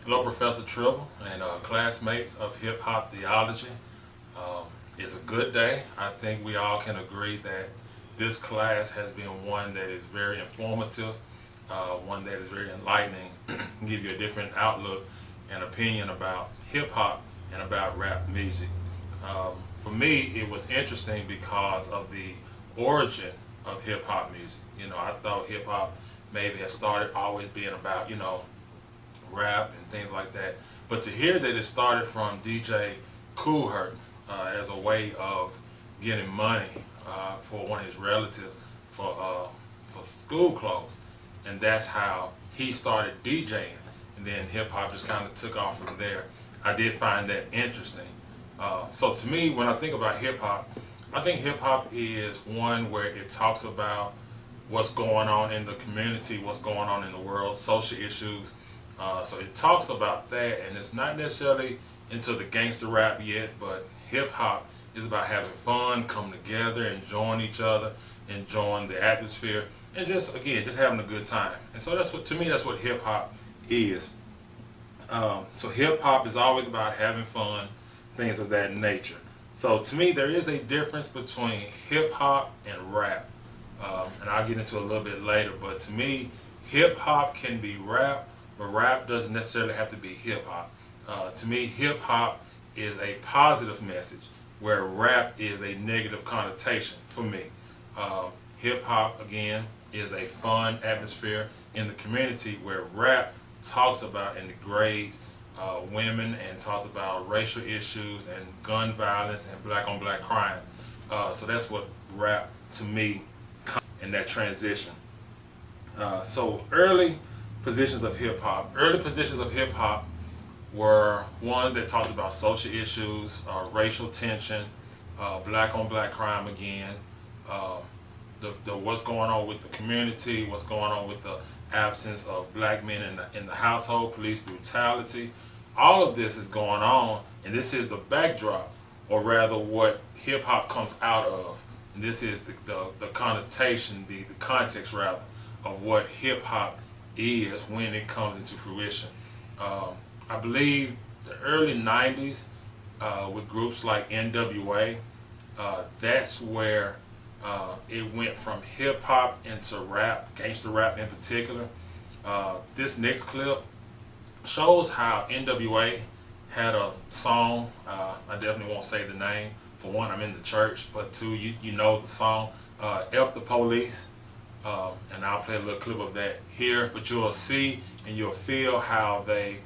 Hello, Professor Tribble and classmates of Hip Hop Theology. It's a good day. I think we all can agree that this class has been one that is very informative, one that is very enlightening, give you a different outlook and opinion about hip hop and about rap music. For me, it was interesting because of the origin of hip hop music. I thought hip hop maybe have started always being about, rap and things like that. But to hear that it started from DJ Kool Herc as a way of getting money for one of his relatives for school clothes, and that's how he started DJing, and then hip hop just kind of took off from there. I did find that interesting. So to me, when I think about hip hop, I think hip hop is one where it talks about what's going on in the community, what's going on in the world, social issues. So it talks about that, and it's not necessarily into the gangster rap yet, but hip hop is about having fun, coming together, enjoying each other, enjoying the atmosphere, and just having a good time. And so to me, that's what hip hop is. So hip hop is always about having fun, things of that nature. So to me, there is a difference between hip hop and rap, and I'll get into a little bit later. But to me, hip hop can be rap, but rap doesn't necessarily have to be hip hop. To me, hip hop is a positive message, where rap is a negative connotation for me. Hip hop, again, is a fun atmosphere in the community, where rap talks about and degrades women and talks about racial issues and gun violence and black on black crime. So that's what rap to me in that transition. So early positions of hip hop. Early positions of hip hop were one that talked about social issues, racial tension, black on black crime again, the what's going on with the community, what's going on with the absence of black men in the household, police brutality. All of this is going on, and this is the backdrop, or rather what hip hop comes out of. And this is the connotation, the context rather, of what hip hop is when it comes into fruition. I believe the early 90s with groups like NWA, that's where it went from hip hop into rap, gangster rap in particular. This next clip shows how NWA had a song. I definitely won't say the name. For one, I'm in the church, but two, you know the song, F the Police. And I'll play a little clip of that here, but you'll see and you'll feel how the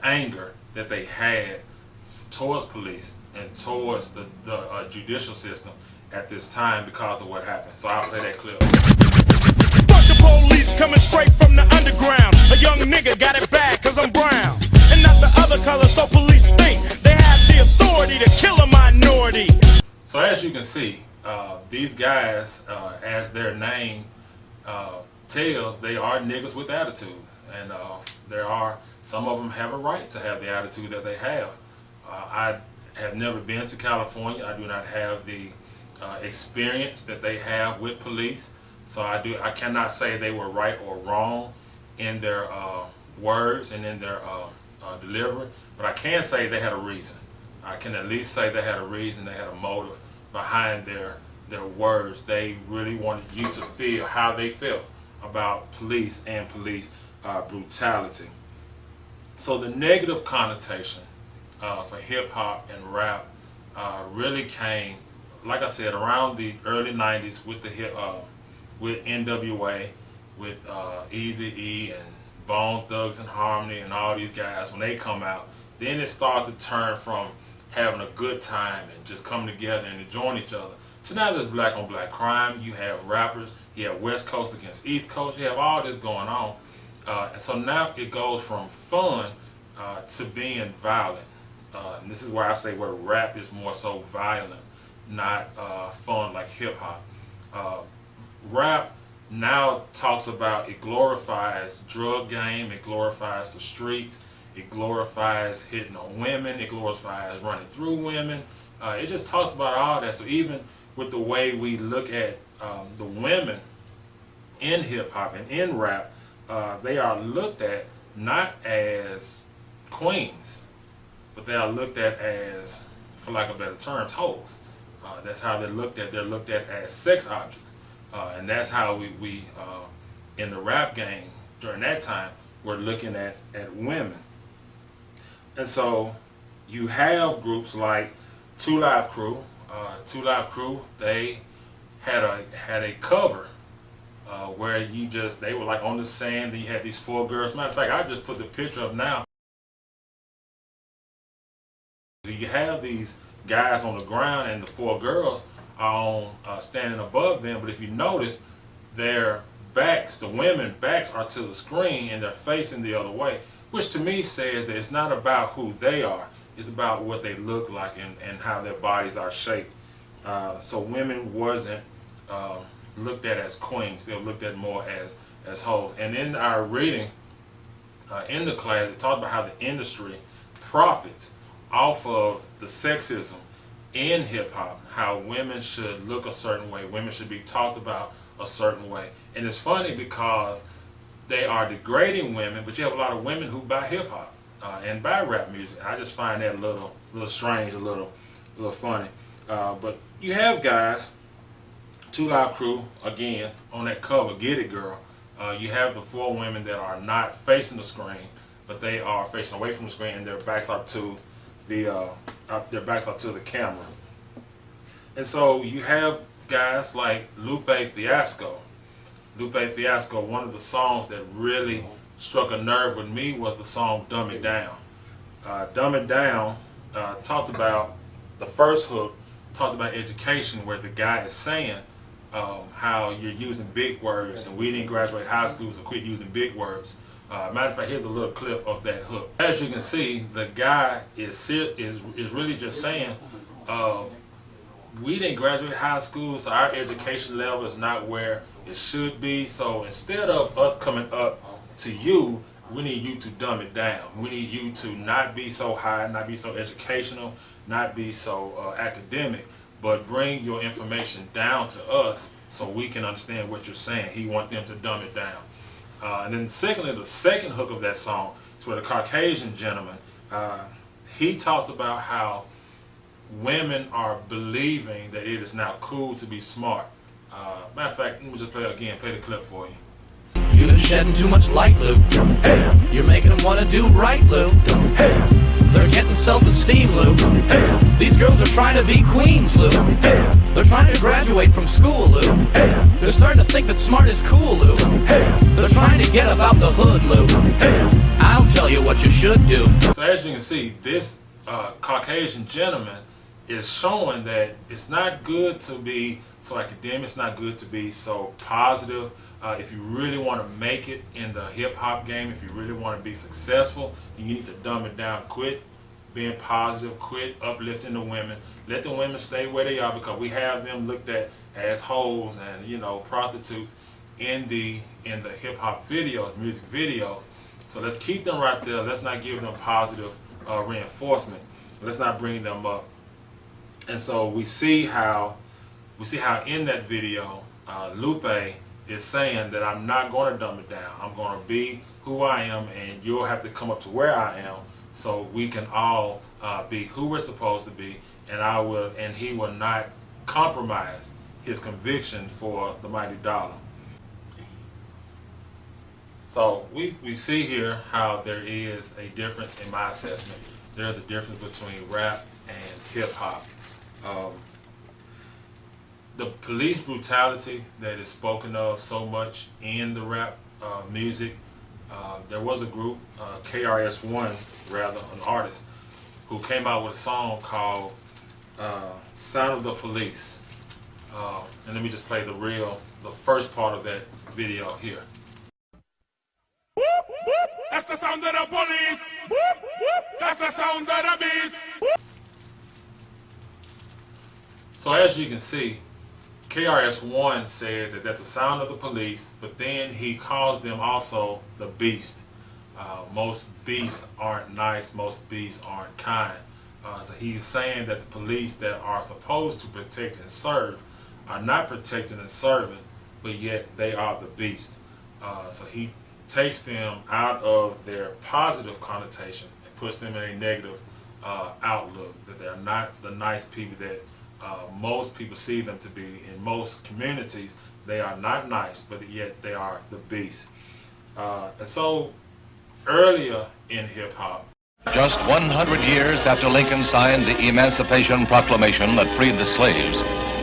anger that they had towards police and towards the judicial system at this time because of what happened. So I'll play that clip. Fuck the police coming straight from the underground. A young nigga got it bad cause I'm brown and not the other color, so police think they have the authority to kill a minority. So as you can see, these guys, as their name tells, they are niggas with attitude, and some of them have a right to have the attitude that they have. I have never been to California. I do not have the experience that they have with police, so I cannot say they were right or wrong in their words and in their delivery, but I can say they had a reason. I can at least say they had a reason, they had a motive behind their words. They really wanted you to feel how they felt about police and police brutality. So the negative connotation for hip hop and rap really came, like I said, around the early 90s with with NWA, with Eazy-E and Bone Thugs and Harmony and all these guys. When they come out, then it starts to turn from having a good time and just coming together and enjoying each other. So now there's black on black crime, you have rappers, you have West Coast against East Coast, you have all this going on. And so now it goes from fun to being violent. And this is why I say where rap is more so violent, not fun like hip hop. Rap now talks about, it glorifies drug game, it glorifies the streets, it glorifies hitting on women, it glorifies running through women. It just talks about all that. So even with the way we look at the women in hip hop and in rap, they are looked at not as queens, but they are looked at as, for lack of better terms, hoes. That's how they're looked at. They're looked at as sex objects. And that's how we in the rap game during that time, were looking at women. And so you have groups like Two Live Crew. Two Live Crew, they had a cover where they were like on the sand, and you had these four girls. Matter of fact, I just put the picture up now. You have these guys on the ground, and the four girls are on standing above them. But if you notice, their backs, the women backs, are to the screen, and they're facing the other way, which to me says that it's not about who they are, it's about what they look like and how their bodies are shaped. So women wasn't looked at as queens; they were looked at more as hoes. And in our reading in the class, it talked about how the industry profits off of the sexism in hip hop, how women should look a certain way, women should be talked about a certain way. And it's funny because they are degrading women, but you have a lot of women who buy hip hop and buy rap music. I just find that a little strange, a little funny. But you have guys, Two Live Crew, again, on that cover, Get It Girl. You have the four women that are not facing the screen, but they are facing away from the screen, and their backs are to the camera. And so you have guys like Lupe Fiasco. Lupe Fiasco, one of the songs that really struck a nerve with me was the song Dumb It Down. Dumb It Down talked about, the first hook talked about education, where the guy is saying how you're using big words, and we didn't graduate high school, so quit using big words. Matter of fact, here's a little clip of that hook. As you can see, the guy is really just saying, we didn't graduate high school, so our education level is not where it should be. So instead of us coming up to you, we need you to dumb it down. We need you to not be so high, not be so educational, not be so academic, but bring your information down to us so we can understand what you're saying. He wants them to dumb it down. And then secondly, the second hook of that song is where the Caucasian gentleman, he talks about how women are believing that it is now cool to be smart. Matter of fact, let me just play the clip for you. You've been shedding too much light, Lou. You're making them want to do right, Lou. They're getting self-esteem, Lou. These girls are trying to be queens, Lou. They're trying to graduate from school, Lou. They're starting to think that smart is cool, Lou. They're trying to get about the hood, Lou. I'll tell you what you should do. So as you can see, this Caucasian gentleman is showing that it's not good to be so academic, it's not good to be so positive. If you really want to make it in the hip hop game, if you really want to be successful, then you need to dumb it down. Quit being positive, quit uplifting the women. Let the women stay where they are, because we have them looked at as hoes and prostitutes in the hip hop videos, music videos. So let's keep them right there. Let's not give them positive reinforcement. Let's not bring them up. And so we see how in that video, Lupe is saying that I'm not going to dumb it down. I'm going to be who I am, and you'll have to come up to where I am, so we can all be who we're supposed to be. And he will not compromise his conviction for the mighty dollar. So we see here how there is a difference in my assessment. There's a difference between rap and hip hop. The police brutality that is spoken of so much in the rap music, there was a group, KRS-One, rather, an artist, who came out with a song called Sound of the Police. And let me just play the first part of that video here. Whoop, whoop. That's the sound of the police. Whoop, whoop. That's the sound of the beast. So as you can see, KRS-One says that that's the sound of the police, but then he calls them also the beast. Most beasts aren't nice, most beasts aren't kind. So he's saying that the police that are supposed to protect and serve are not protecting and serving, but yet they are the beast. So he takes them out of their positive connotation and puts them in a negative outlook, that they're not the nice people that most people see them to be. In most communities, they are not nice, but yet they are the beast. And so earlier in hip hop, Just 100 years after Lincoln signed the Emancipation Proclamation that freed the slaves,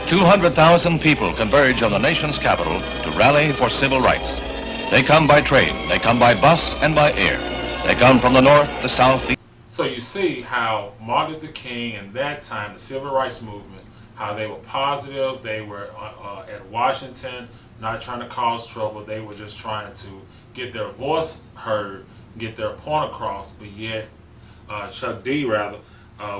200,000 people converge on the nation's capital to rally for civil rights. They come by train, they come by bus and by air. They come from the north, the south, the so you see how Martin Luther King and that time, the civil rights movement, how they were positive. They were at Washington, not trying to cause trouble. They were just trying to get their voice heard, get their point across. But yet, Chuck D, rather,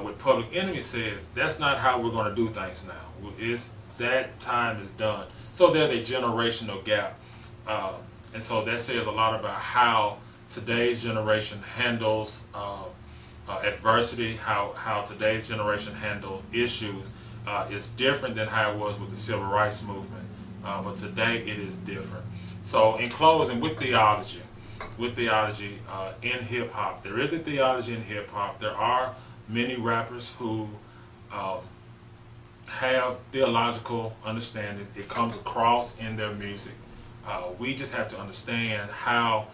with Public Enemy says, that's not how we're going to do things now. It's that time is done. So there's a generational gap. And so that says a lot about how today's generation handles adversity, how today's generation handles issues is different than how it was with the civil rights movement. But today it is different. So in closing, with theology in hip hop, there is a theology in hip hop. There are many rappers who have theological understanding. It comes across in their music. We just have to understand how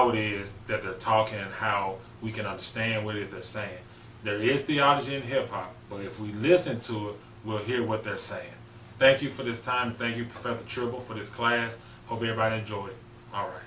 it is that they're talking and how we can understand what it is they're saying. There is theology in hip hop, but if we listen to it, we'll hear what they're saying. Thank you for this time. Thank you, Professor Tribble, for this class. Hope everybody enjoyed it. All right.